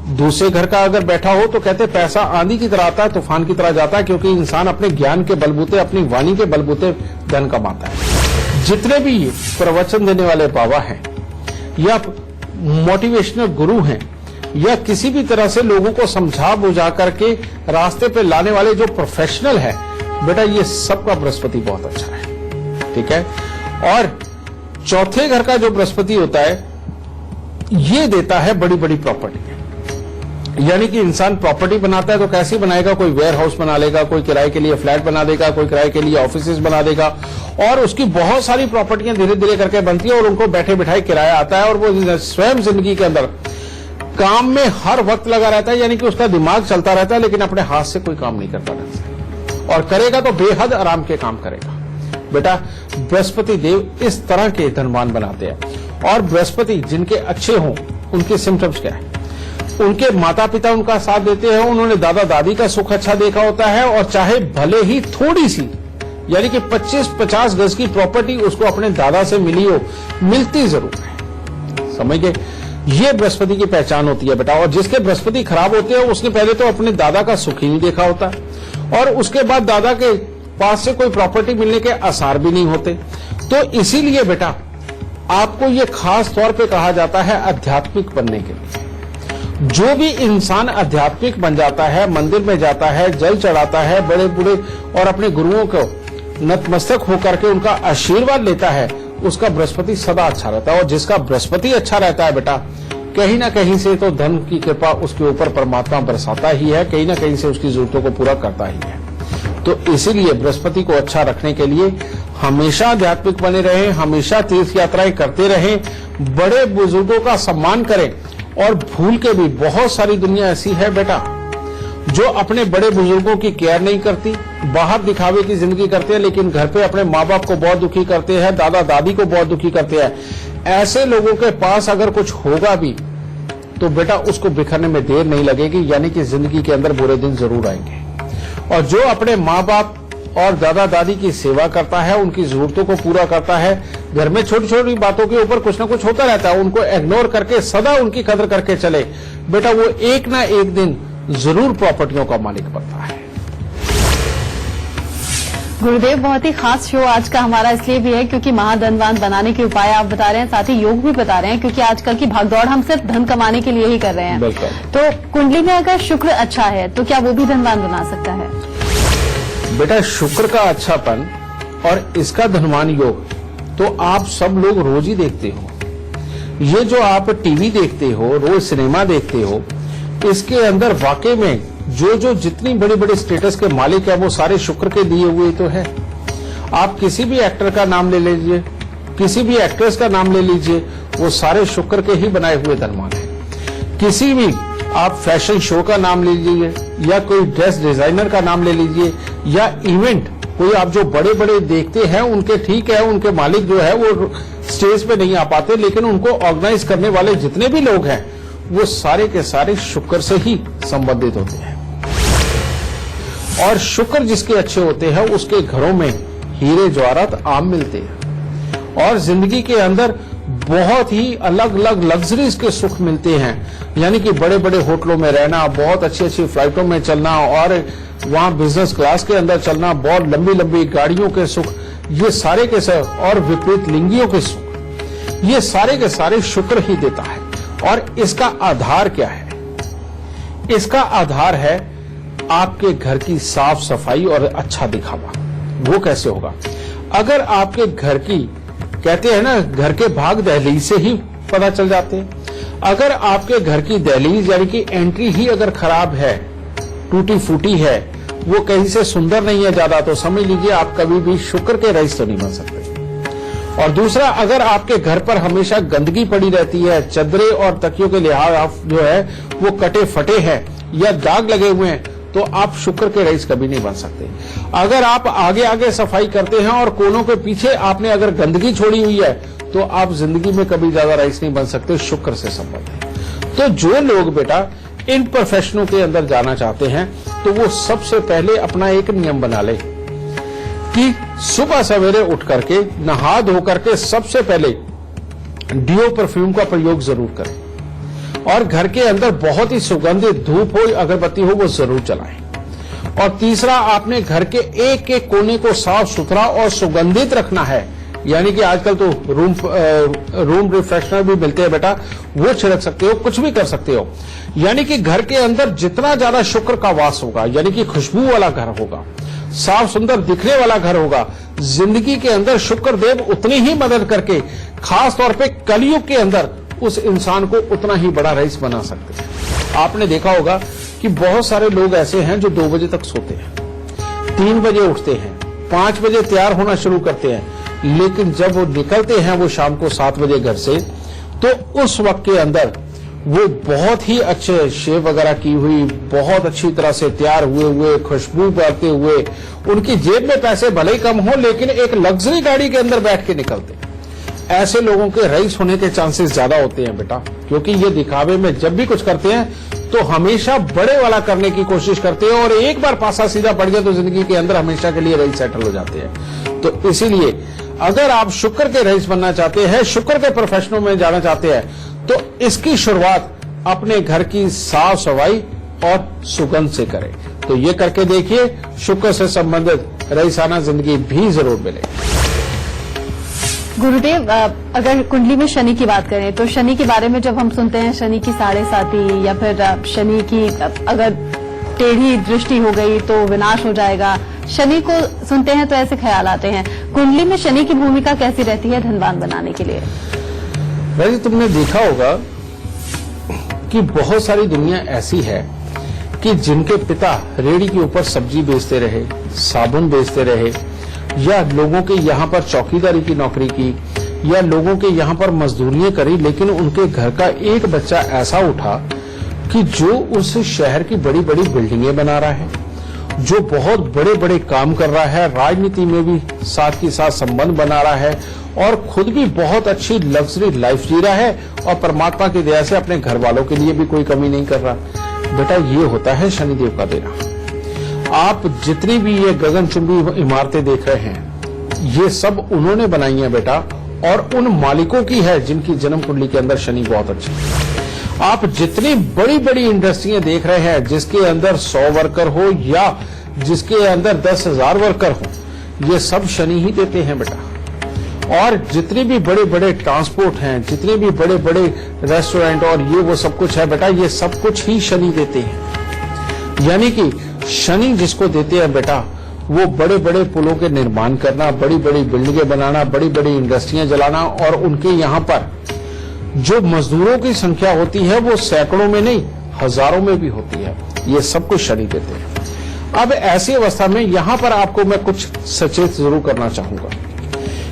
दूसरे घर का अगर बैठा हो तो कहते पैसा आंधी की तरह आता है, तूफान की तरह जाता है, क्योंकि इंसान अपने ज्ञान के बलबूते, अपनी वाणी के बलबूते धन कमाता है। जितने भी ये प्रवचन देने वाले बाबा हैं या मोटिवेशनल गुरु हैं या किसी भी तरह से लोगों को समझा बुझा करके रास्ते पे लाने वाले जो प्रोफेशनल है, बेटा ये सबका बृहस्पति बहुत अच्छा है, ठीक है। और चौथे घर का जो बृहस्पति होता है ये देता है बड़ी बड़ी प्रॉपर्टी, यानी कि इंसान प्रॉपर्टी बनाता है तो कैसी बनाएगा, कोई वेयर हाउस बना लेगा, कोई किराए के लिए फ्लैट बना देगा, कोई किराए के लिए ऑफिसेज बना देगा, और उसकी बहुत सारी प्रॉपर्टियां धीरे धीरे करके बनती है और उनको बैठे बिठाए किराया आता है और वो स्वयं जिंदगी के अंदर काम में हर वक्त लगा रहता है, यानी कि उसका दिमाग चलता रहता है लेकिन अपने हाथ से कोई काम नहीं करता रहता, और करेगा तो बेहद आराम के काम करेगा। बेटा बृहस्पति देव इस तरह के धनवान बनाते हैं। और बृहस्पति जिनके अच्छे हों उनके सिम्टम्स क्या है, उनके माता पिता उनका साथ देते हैं, उन्होंने दादा दादी का सुख अच्छा देखा होता है, और चाहे भले ही थोड़ी सी यानी कि 25-50 गज की प्रॉपर्टी उसको अपने दादा से मिली हो, मिलती जरूर है, समझ गए। ये बृहस्पति की पहचान होती है बेटा। और जिसके बृहस्पति खराब होते हैं उसने पहले तो अपने दादा का सुख ही नहीं देखा होता, और उसके बाद दादा के पास से कोई प्रॉपर्टी मिलने के आसार भी नहीं होते। तो इसीलिए बेटा आपको ये खास तौर पे कहा जाता है आध्यात्मिक बनने के लिए। जो भी इंसान आध्यात्मिक बन जाता है, मंदिर में जाता है, जल चढ़ाता है, बड़े बूढ़े और अपने गुरुओं को नतमस्तक होकर के उनका आशीर्वाद लेता है, उसका बृहस्पति सदा अच्छा रहता है। और जिसका बृहस्पति अच्छा रहता है बेटा, कहीं ना कहीं से तो धन की कृपा उसके ऊपर परमात्मा बरसाता ही है, कहीं ना कहीं से उसकी जरूरतों को पूरा करता ही है। तो इसीलिए बृहस्पति को अच्छा रखने के लिए हमेशा आध्यात्मिक बने रहें, हमेशा तीर्थ यात्राएं करते रहें, बड़े बुजुर्गों का सम्मान करें। और भूल के भी बहुत सारी दुनिया ऐसी है बेटा जो अपने बड़े बुजुर्गों की केयर नहीं करती, बाहर दिखावे की जिंदगी करते हैं, लेकिन घर पे अपने माँ बाप को बहुत दुखी करते हैं, दादा दादी को बहुत दुखी करते हैं। ऐसे लोगों के पास अगर कुछ होगा भी तो बेटा उसको बिखरने में देर नहीं लगेगी, यानी कि जिंदगी के अंदर बुरे दिन जरूर आएंगे। और जो अपने माँ बाप और दादा दादी की सेवा करता है, उनकी जरूरतों को पूरा करता है, घर में छोटी छोटी बातों के ऊपर कुछ ना कुछ होता रहता है, उनको इग्नोर करके सदा उनकी कदर करके चले, बेटा वो एक ना एक दिन जरूर प्रॉपर्टियों का मालिक बनता है। गुरुदेव, बहुत ही खास शो आज का हमारा इसलिए भी है क्योंकि महाधनवान बनाने के उपाय आप बता रहे हैं, साथ ही योग भी बता रहे हैं, क्योंकि आजकल की भागदौड़ हम सिर्फ धन कमाने के लिए ही कर रहे हैं। तो कुंडली में अगर शुक्र अच्छा है तो क्या वो भी धनवान बना सकता है? बेटा शुक्र का अच्छापन और इसका धनवान योग तो आप सब लोग रोज ही देखते हो। ये जो आप टीवी देखते हो, रोज सिनेमा देखते हो, इसके अंदर वाकई में जो जितनी बड़ी बड़ी स्टेटस के मालिक है वो सारे शुक्र के दिए हुए तो है। आप किसी भी एक्टर का नाम ले लीजिए, किसी भी एक्ट्रेस का नाम ले लीजिए, वो सारे शुक्र के ही बनाए हुए धनवान है। किसी भी आप फैशन शो का नाम ले लीजिए, या कोई ड्रेस डिजाइनर का नाम ले लीजिए, या इवेंट कोई आप जो बड़े बड़े देखते हैं उनके, ठीक है उनके मालिक जो है वो स्टेज पे नहीं आ पाते, लेकिन उनको ऑर्गेनाइज करने वाले जितने भी लोग हैं वो सारे के सारे शुक्र से ही संबंधित होते हैं। और शुक्र जिसके अच्छे होते हैं उसके घरों में हीरे जवाहरात आम मिलते हैं, और जिंदगी के अंदर बहुत ही अलग अलग लग्जरीज के सुख मिलते हैं, यानी कि बड़े बड़े होटलों में रहना, बहुत अच्छी अच्छी फ्लाइटों में चलना, और वहां बिजनेस क्लास के अंदर चलना, बहुत लंबी लंबी गाड़ियों के सुख, ये सारे के सारे, और विपरीत लिंगियों के सुख, ये सारे के सारे शुक्र ही देता है। और इसका आधार क्या है? इसका आधार है आपके घर की साफ सफाई और अच्छा दिखावा। वो कैसे होगा? अगर आपके घर की, कहते हैं ना, घर के भाग दहलीज से ही पता चल जाते हैं। अगर आपके घर की दहलीज यानी कि एंट्री ही अगर खराब है, टूटी फूटी है, वो कहीं से सुंदर नहीं है ज्यादा, तो समझ लीजिए आप कभी भी शुक्र के रईस तो नहीं बन सकते। और दूसरा, अगर आपके घर पर हमेशा गंदगी पड़ी रहती है, चदरे और तकियों के लिहाज जो है वो कटे फटे हैं या दाग लगे हुए हैं, तो आप शुक्र के रईस कभी नहीं बन सकते। अगर आप आगे आगे सफाई करते हैं और कोनों के पीछे आपने अगर गंदगी छोड़ी हुई है, तो आप जिंदगी में कभी ज्यादा रईस नहीं बन सकते। शुक्र से संबंध है। तो जो लोग बेटा इन प्रोफेशनों के अंदर जाना चाहते हैं, तो वो सबसे पहले अपना एक नियम बना ले कि सुबह सवेरे उठ करके नहा धो करके सबसे पहले डियो परफ्यूम का प्रयोग जरूर करें, और घर के अंदर बहुत ही सुगंधित धूप हो, अगरबत्ती हो, वो जरूर जलाएं। और तीसरा, आपने घर के एक एक कोने को साफ सुथरा और सुगंधित रखना है, यानी कि आजकल तो रूम रिफ्रेशनर भी मिलते हैं बेटा, वो छिड़क सकते हो, कुछ भी कर सकते हो। यानी कि घर के अंदर जितना ज्यादा शुक्र का वास होगा, यानी कि खुशबू वाला घर होगा, साफ सुंदर दिखने वाला घर होगा, जिंदगी के अंदर शुक्र देव उतनी ही मदद करके खास तौर पे कलयुग के अंदर उस इंसान को उतना ही बड़ा रईस बना सकते हैं। आपने देखा होगा कि बहुत सारे लोग ऐसे हैं जो 2 बजे तक सोते हैं, 3 बजे उठते हैं, 5 बजे तैयार होना शुरू करते हैं, लेकिन जब वो निकलते हैं वो शाम को 7 बजे घर से, तो उस वक्त के अंदर वो बहुत ही अच्छे शेव वगैरह की हुई, बहुत अच्छी तरह से तैयार हुए खुशबू करते हुए, उनकी जेब में पैसे भले ही कम हो लेकिन एक लग्जरी गाड़ी के अंदर बैठ के निकलते हैं। ऐसे लोगों के रईस होने के चांसेस ज्यादा होते हैं बेटा, क्योंकि ये दिखावे में जब भी कुछ करते हैं तो हमेशा बड़े वाला करने की कोशिश करते हैं, और एक बार पासा सीधा पड़ गया तो जिंदगी के अंदर हमेशा के लिए रईस सेटल हो जाते हैं। तो इसीलिए अगर आप शुक्र के रईस बनना चाहते हैं, शुक्र के प्रोफेशनों में जाना चाहते हैं, तो इसकी शुरुआत अपने घर की साफ सफाई और सुगंध से करें। तो ये करके देखिए, शुक्र से संबंधित रईसाना जिंदगी भी जरूर मिलेगी। गुरुदेव, अगर कुंडली में शनि की बात करें तो शनि के बारे में जब हम सुनते हैं शनि की 7.5 या फिर शनि की अगर टेढ़ी दृष्टि हो गई तो विनाश हो जाएगा, शनि को सुनते हैं तो ऐसे ख्याल आते हैं। कुंडली में शनि की भूमिका कैसी रहती है धनवान बनाने के लिए? वैसे तुमने देखा होगा कि बहुत सारी दुनिया ऐसी है कि जिनके पिता रेहड़ी के ऊपर सब्जी बेचते रहे, साबुन बेचते रहे, या लोगों के यहाँ पर चौकीदारी की नौकरी की, या लोगों के यहाँ पर मजदूरियां करी, लेकिन उनके घर का एक बच्चा ऐसा उठा कि जो उस शहर की बड़ी बड़ी बिल्डिंगें बना रहा है, जो बहुत बड़े बड़े काम कर रहा है, राजनीति में भी साथ ही साथ संबंध बना रहा है, और खुद भी बहुत अच्छी लग्जरी लाइफ जी रहा है, और परमात्मा की दया से अपने घर वालों के लिए भी कोई कमी नहीं कर रहा। बेटा, ये होता है शनिदेव का देना। आप जितनी भी ये गगनचुंबी इमारतें देख रहे हैं, ये सब उन्होंने बनाई है बेटा, और उन मालिकों की है जिनकी जन्म कुंडली के अंदर शनि बहुत अच्छा है। आप जितनी बड़ी बड़ी इंडस्ट्रियां देख रहे हैं, जिसके अंदर 100 वर्कर हो या जिसके अंदर 10,000 वर्कर हो, ये सब शनि ही देते हैं बेटा। और जितने भी बड़े बड़े ट्रांसपोर्ट हैं, जितने भी बड़े बड़े रेस्टोरेंट और ये वो सब कुछ है बेटा, ये सब कुछ ही शनि देते हैं। यानी कि शनि जिसको देते हैं बेटा, वो बड़े बड़े पुलों के निर्माण करना, बड़ी बड़ी बिल्डिंगें बनाना, बड़ी बड़ी इंडस्ट्रियां जलाना, और उनके यहाँ पर जो मजदूरों की संख्या होती है वो सैकड़ों में नहीं, हजारों में भी होती है। ये सब कुछ शनि देते हैं। अब ऐसी अवस्था में यहाँ पर आपको मैं कुछ सचेत जरूर करना चाहूंगा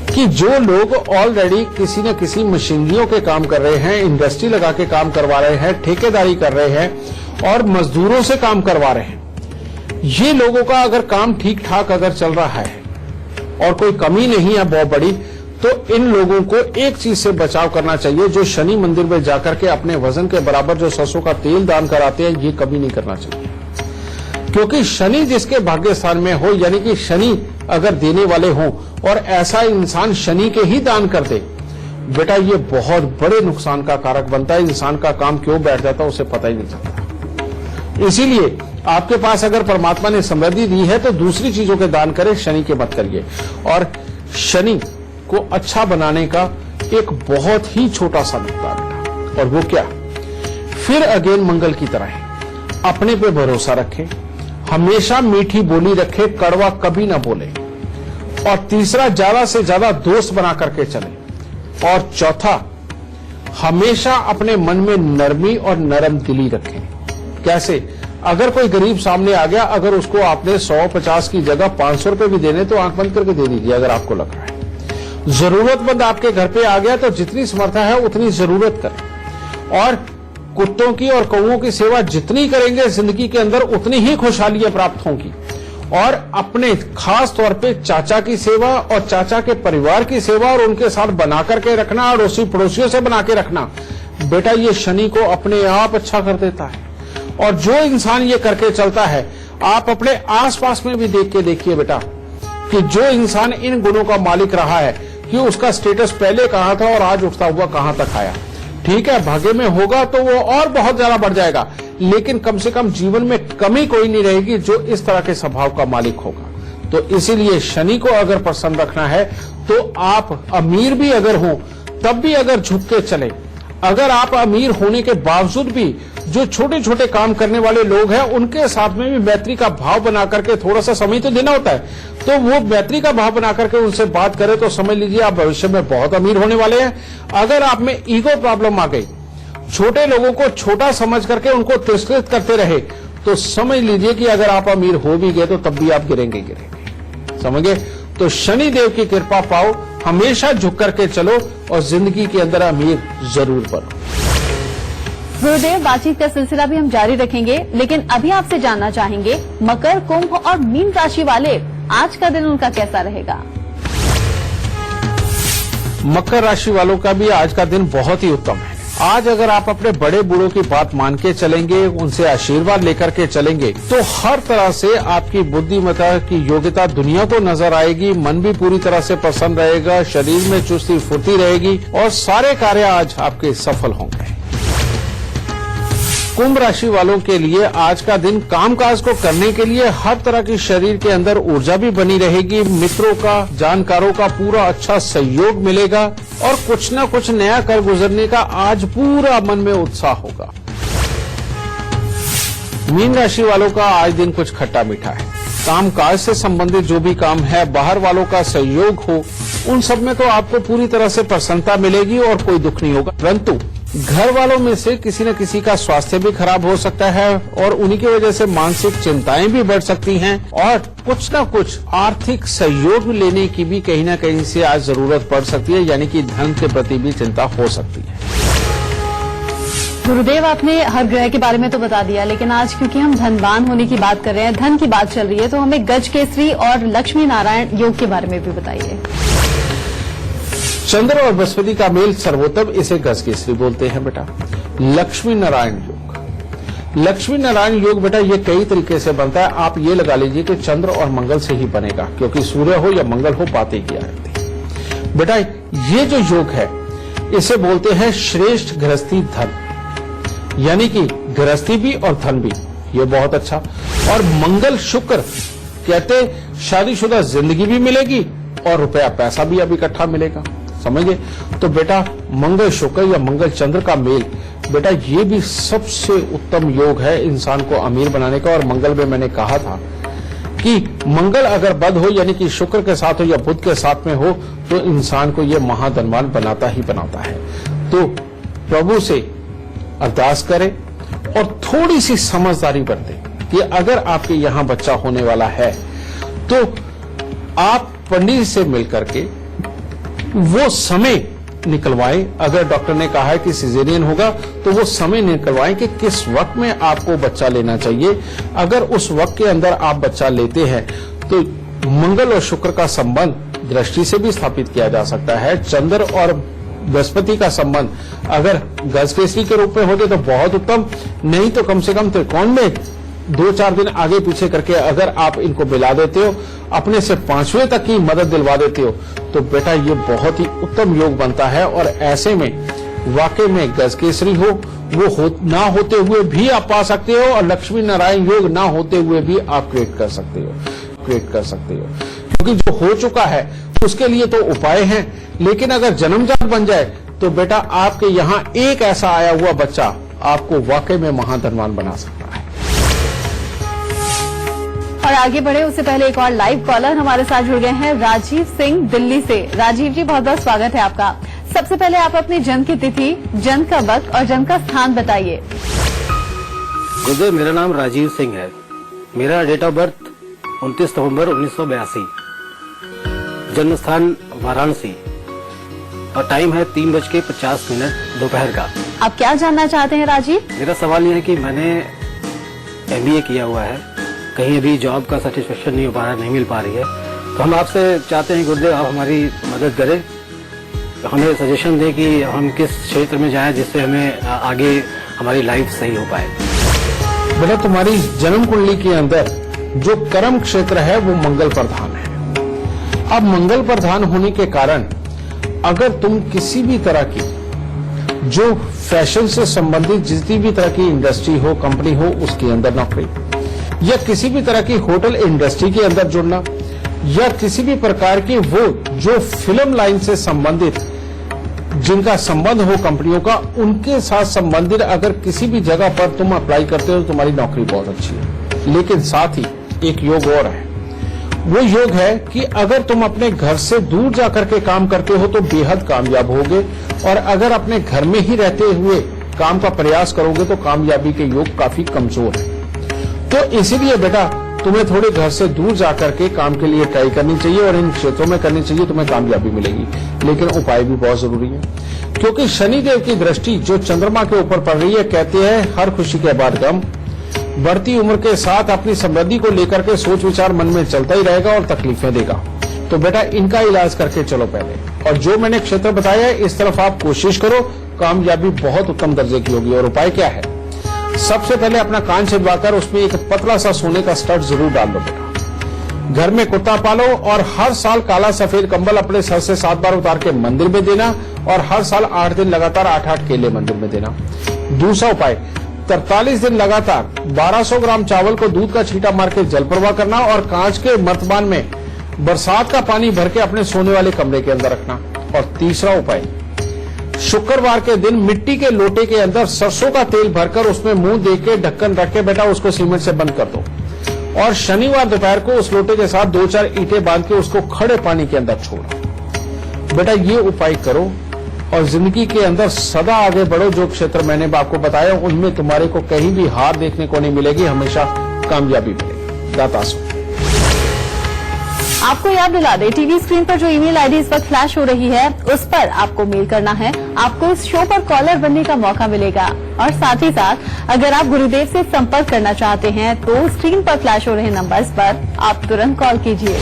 कि जो लोग ऑलरेडी किसी न किसी मशीनरियों के काम कर रहे हैं, इंडस्ट्री लगा के काम करवा रहे हैं, ठेकेदारी कर रहे हैं और मजदूरों से काम करवा रहे हैं, ये लोगों का अगर काम ठीक ठाक अगर चल रहा है और कोई कमी नहीं है बहुत बड़ी, तो इन लोगों को एक चीज से बचाव करना चाहिए। जो शनि मंदिर में जाकर के अपने वजन के बराबर जो सरसों का तेल दान कराते हैं, ये कभी नहीं करना चाहिए, क्योंकि शनि जिसके भाग्य स्थान में हो, यानी कि शनि अगर देने वाले हों और ऐसा इंसान शनि के ही दान कर दे, बेटा ये बहुत बड़े नुकसान का कारक बनता है। इंसान का काम क्यों बैठ जाता है उसे पता ही नहीं चलता। इसीलिए आपके पास अगर परमात्मा ने समृद्धि दी है तो दूसरी चीजों के दान करें, शनि के मत करिए। और शनि को अच्छा बनाने का एक बहुत ही छोटा सा नुकता बेटा, और वो क्या, फिर अगेन मंगल की तरह है, अपने पे भरोसा रखें, हमेशा मीठी बोली रखें, कड़वा कभी ना बोले, और तीसरा ज्यादा से ज्यादा दोस्त बना करके चले, और चौथा हमेशा अपने मन में नरमी और नरम दिली रखें। कैसे? अगर कोई गरीब सामने आ गया, अगर उसको आपने 150 की जगह 500 रुपए भी देने तो आंख बंद करके दे दीजिए अगर आपको लग रहा है। जरूरतमंद आपके घर पे आ गया तो जितनी समर्था है उतनी जरूरत करें, और कुत्तों की और कौओं की सेवा जितनी करेंगे जिंदगी के अंदर उतनी ही खुशहालियां प्राप्त होंगी। और अपने खास तौर पे चाचा की सेवा और चाचा के परिवार की सेवा और उनके साथ बना करके रखना, अड़ोसी पड़ोसियों से बना के रखना, बेटा ये शनि को अपने आप अच्छा कर देता है। और जो इंसान ये करके चलता है, आप अपने आसपास में भी देख के देखिए बेटा कि जो इंसान इन गुणों का मालिक रहा है कि उसका स्टेटस पहले कहां था और आज उठता हुआ कहां तक आया। ठीक है, भाग्य में होगा तो वो और बहुत ज्यादा बढ़ जाएगा, लेकिन कम से कम जीवन में कमी कोई नहीं रहेगी जो इस तरह के स्वभाव का मालिक होगा। तो इसीलिए शनि को अगर प्रसन्न रखना है तो आप अमीर भी अगर हो तब भी अगर झुक के चले, अगर आप अमीर होने के बावजूद भी जो छोटे छोटे काम करने वाले लोग हैं उनके साथ में भी मैत्री का भाव बना करके थोड़ा सा समय तो देना होता है, तो वो मैत्री का भाव बना करके उनसे बात करें तो समझ लीजिए आप भविष्य में बहुत अमीर होने वाले हैं। अगर आप में ईगो प्रॉब्लम आ गई, छोटे लोगों को छोटा समझ करके उनको तिरस्कृत करते रहे, तो समझ लीजिए कि अगर आप अमीर हो भी गए तो तब भी आप गिरेंगे। समझ गए? तो शनि देव की कृपा पाओ, हमेशा झुक करके चलो और जिंदगी के अंदर अमीर जरूर बनो। गुरुदेव, बातचीत का सिलसिला भी हम जारी रखेंगे, लेकिन अभी आपसे जानना चाहेंगे मकर, कुंभ और मीन राशि वाले आज का दिन उनका कैसा रहेगा? मकर राशि वालों का भी आज का दिन बहुत ही उत्तम है। आज अगर आप अपने बड़े बूढ़ों की बात मान के चलेंगे, उनसे आशीर्वाद लेकर के चलेंगे, तो हर तरह से आपकी बुद्धिमत्ता की योग्यता दुनिया को नजर आएगी। मन भी पूरी तरह से प्रसन्न रहेगा, शरीर में चुस्ती फुर्ती रहेगी और सारे कार्य आज आपके सफल होंगे। कुंभ राशि वालों के लिए आज का दिन कामकाज को करने के लिए हर तरह की शरीर के अंदर ऊर्जा भी बनी रहेगी। मित्रों का, जानकारों का पूरा अच्छा सहयोग मिलेगा और कुछ न कुछ नया कर गुजरने का आज पूरा मन में उत्साह होगा। मीन राशि वालों का आज दिन कुछ खट्टा मीठा है। कामकाज से संबंधित जो भी काम है, बाहर वालों का सहयोग हो, उन सब में तो आपको पूरी तरह से प्रसन्नता मिलेगी और कोई दुख नहीं होगा। परंतु घर वालों में से किसी न किसी का स्वास्थ्य भी खराब हो सकता है और उन्हीं की वजह से मानसिक चिंताएं भी बढ़ सकती हैं और कुछ न कुछ आर्थिक सहयोग लेने की भी कहीं न कहीं से आज जरूरत पड़ सकती है, यानी कि धन के प्रति भी चिंता हो सकती है। गुरुदेव, आपने हर ग्रह के बारे में तो बता दिया, लेकिन आज क्योंकि हम धनवान होने की बात कर रहे हैं, धन की बात चल रही है, तो हमें गज केसरी और लक्ष्मी नारायण योग के बारे में भी बताइए। चंद्र और बृहस्पति का मेल सर्वोत्तम, इसे गज केसरी बोलते हैं बेटा। लक्ष्मी नारायण योग, लक्ष्मी नारायण योग बेटा ये कई तरीके से बनता है। आप ये लगा लीजिए कि चंद्र और मंगल से ही बनेगा, क्योंकि सूर्य हो या मंगल हो बातें किया रहती बेटा। ये जो योग है इसे बोलते हैं श्रेष्ठ गृहस्थी धन, यानी कि गृहस्थी भी और धन भी, ये बहुत अच्छा। और मंगल शुक्र कहते शादीशुदा जिंदगी भी मिलेगी और रुपया पैसा भी अब इकट्ठा मिलेगा। समझे? तो बेटा मंगल शुक्र या मंगल चंद्र का मेल बेटा ये भी सबसे उत्तम योग है इंसान को अमीर बनाने का। और मंगल में मैंने कहा था कि मंगल अगर बद हो, यानी कि शुक्र के साथ हो या बुध के साथ में हो, तो इंसान को ये महाधनवान बनाता ही बनाता है। तो प्रभु से अरदास करें और थोड़ी सी समझदारी बरतें कि अगर आपके यहां बच्चा होने वाला है तो आप पंडित से मिलकर के वो समय निकलवाएं। अगर डॉक्टर ने कहा है कि सिजेरियन होगा तो वो समय निकलवाएं कि किस वक्त में आपको बच्चा लेना चाहिए। अगर उस वक्त के अंदर आप बच्चा लेते हैं तो मंगल और शुक्र का संबंध दृष्टि से भी स्थापित किया जा सकता है। चंद्र और बृहस्पति का संबंध अगर गजकेसरी के रूप में होते तो बहुत उत्तम, नहीं तो कम से कम त्रिकोण में 2-4 दिन आगे पीछे करके अगर आप इनको मिला देते हो, अपने से 5वें तक की मदद दिलवा देते हो, तो बेटा ये बहुत ही उत्तम योग बनता है। और ऐसे में वाकई में गजकेसरी हो वो ना होते हुए भी आप पा सकते हो और लक्ष्मी नारायण योग ना होते हुए भी आप क्रिएट कर सकते हो। क्योंकि जो हो चुका है उसके लिए तो उपाय हैं, लेकिन अगर जन्मजात बन जाए तो बेटा आपके यहाँ एक ऐसा आया हुआ बच्चा आपको वाकई में महाधनवान बना सकता है। और आगे बढ़े उससे पहले एक और लाइव कॉलर हमारे साथ जुड़ गए हैं, राजीव सिंह दिल्ली से। राजीव जी, बहुत बहुत स्वागत है आपका। सबसे पहले आप अपनी जन्म की तिथि, जन्म का वक्त और जन्म का स्थान बताइए। गुरुदेव, मेरा नाम राजीव सिंह है। मेरा डेट ऑफ बर्थ 29 नवंबर 1982, जन्म स्थान वाराणसी और टाइम है 3:50 दोपहर का। आप क्या जानना चाहते हैं राजीव? मेरा सवाल यह है कि मैंने MBA किया हुआ है, कहीं अभी जॉब का सेटिस्फेक्शन नहीं हो पा रहा है, नहीं मिल पा रही है, तो हम आपसे चाहते हैं गुरुदेव आप हमारी मदद करें, हमें सजेशन दें कि हम किस क्षेत्र में जाएं जिससे हमें आगे हमारी लाइफ सही हो पाए। बेटा तुम्हारी जन्म कुंडली के अंदर जो कर्म क्षेत्र है वो मंगल प्रधान है। अब मंगल प्रधान होने के कारण अगर तुम किसी भी तरह की जो फैशन से संबंधित जितनी भी तरह की इंडस्ट्री हो, कंपनी हो, उसके अंदर नौकरी, या किसी भी तरह की होटल इंडस्ट्री के अंदर जुड़ना, या किसी भी प्रकार की वो जो फिल्म लाइन से संबंधित जिनका संबंध हो कंपनियों का, उनके साथ संबंधित अगर किसी भी जगह पर तुम अप्लाई करते हो तो तुम्हारी नौकरी बहुत अच्छी है। लेकिन साथ ही एक योग और है, वो योग है कि अगर तुम अपने घर से दूर जाकर के काम करते हो तो बेहद कामयाब होगे, और अगर अपने घर में ही रहते हुए काम का प्रयास करोगे तो कामयाबी के योग काफी कमजोर है। तो इसीलिए बेटा तुम्हें थोड़े घर से दूर जाकर के काम के लिए ट्राई करनी चाहिए, और इन क्षेत्रों में करनी चाहिए, तुम्हें कामयाबी मिलेगी। लेकिन उपाय भी बहुत जरूरी है, क्योंकि शनिदेव की दृष्टि जो चंद्रमा के ऊपर पड़ रही है, कहते हैं हर खुशी के बाद गम। बढ़ती उम्र के साथ अपनी समृद्धि को लेकर के सोच विचार मन में चलता ही रहेगा और तकलीफें देगा। तो बेटा इनका इलाज करके चलो पहले, और जो मैंने क्षेत्र बताया है इस तरफ आप कोशिश करो, कामयाबी बहुत उत्तम दर्जे की होगी। और उपाय क्या है? सबसे पहले अपना कान छिदवाकर उसमें एक पतला सा सोने का स्टड जरूर डाल लो बेटा। घर में कुत्ता पालो, और हर साल काला सफेद कंबल अपने सर से 7 बार उतार के मंदिर में देना, और हर साल 8 दिन लगातार 8-8 केले मंदिर में देना। दूसरा उपाय, 43 दिन लगातार 1200 ग्राम चावल को दूध का छींटा मार के जल प्रवाह करना, और कांच के मर्तबान में बरसात का पानी भर के अपने सोने वाले कमरे के अंदर रखना। और तीसरा उपाय, शुक्रवार के दिन मिट्टी के लोटे के अंदर सरसों का तेल भरकर उसमें मुंह दे के ढक्कन रख के बेटा उसको सीमेंट से बंद कर दो, और शनिवार दोपहर को उस लोटे के साथ 2-4 ईंटें बांध के उसको खड़े पानी के अंदर छोड़ो। बेटा ये उपाय करो और जिंदगी के अंदर सदा आगे बढ़ो। जो क्षेत्र मैंने आपको बताया उनमें तुम्हारे को कहीं भी हार देखने को नहीं मिलेगी, हमेशा कामयाबी मिलेगी। दाता सो। आपको याद दिला दे, टीवी स्क्रीन पर जो ईमेल आईडी इस वक्त फ्लैश हो रही है उस पर आपको मेल करना है। आपको इस शो पर कॉलर बनने का मौका मिलेगा, और साथ ही साथ अगर आप गुरुदेव से संपर्क करना चाहते हैं तो स्क्रीन पर फ्लैश हो रहे नंबर्स पर आप तुरंत कॉल कीजिए।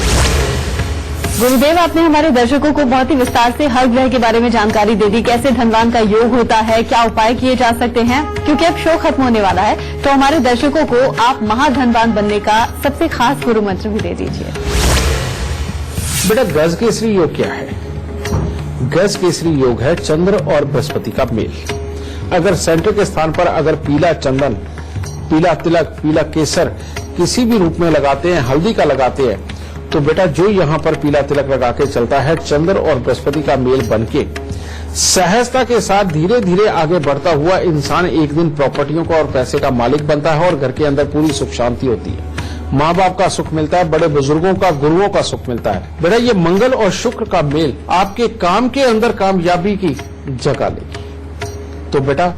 गुरुदेव, आपने हमारे दर्शकों को बहुत ही विस्तार से हर ग्रह के बारे में जानकारी दे दी, कैसे धनवान का योग होता है, क्या उपाय किए जा सकते हैं। क्योंकि अब शो खत्म होने वाला है तो हमारे दर्शकों को आप महाधनवान बनने का सबसे खास गुरु मंत्र भी दे दीजिए। बेटा गज केसरी योग क्या है? गज केसरी योग है चंद्र और बृहस्पति का मेल। अगर सेंटर के स्थान पर अगर पीला चंदन, पीला तिलक, पीला केसर किसी भी रूप में लगाते हैं, हल्दी का लगाते हैं, तो बेटा जो यहाँ पर पीला तिलक लगा के चलता है, चंद्र और बृहस्पति का मेल बनके सहजता के साथ धीरे धीरे आगे बढ़ता हुआ इंसान एक दिन प्रॉपर्टियों का और पैसे का मालिक बनता है, और घर के अंदर पूरी सुख शांति होती है। माँ बाप का सुख मिलता है, बड़े बुजुर्गों का, गुरुओं का सुख मिलता है। बेटा ये मंगल और शुक्र का मेल आपके काम के अंदर कामयाबी की जगह लेगी। तो बेटा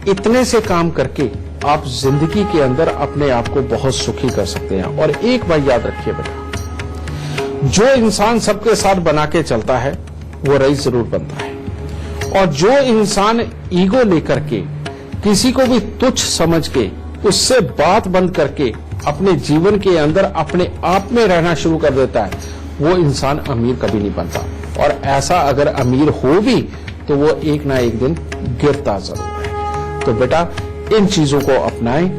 इतने से काम करके आप जिंदगी के अंदर अपने आप को बहुत सुखी कर सकते हैं। और एक बात याद रखिए बेटा, जो इंसान सबके साथ बना के चलता है वो रईस जरूर बनता है, और जो इंसान ईगो लेकर के किसी को भी तुच्छ समझ के उससे बात बंद करके अपने जीवन के अंदर अपने आप में रहना शुरू कर देता है, वो इंसान अमीर कभी नहीं बनता। और ऐसा अगर अमीर हो भी तो वो एक ना एक दिन गिरता जरूर है। तो बेटा इन चीजों को अपनाएं,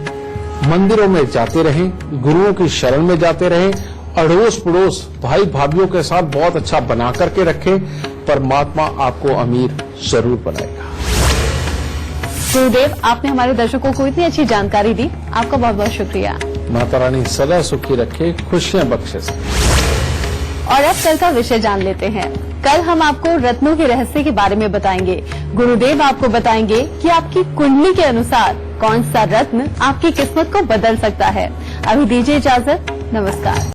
मंदिरों में जाते रहें, गुरुओं की शरण में जाते रहें, अड़ोस पड़ोस भाई भाभीियों के साथ बहुत अच्छा बना करके रखें। परमात्मा आपको अमीर जरूर बनाएगा। गुरुदेव, आपने हमारे दर्शकों को इतनी अच्छी जानकारी दी, आपका बहुत बहुत शुक्रिया। माता रानी सदा सुखी रखे, खुशियां बख्शे। और अब कल का विषय जान लेते हैं। कल हम आपको रत्नों के रहस्य के बारे में बताएंगे। गुरुदेव आपको बताएंगे कि आपकी कुंडली के अनुसार कौन सा रत्न आपकी किस्मत को बदल सकता है। अभी दीजिए इजाजत, नमस्कार।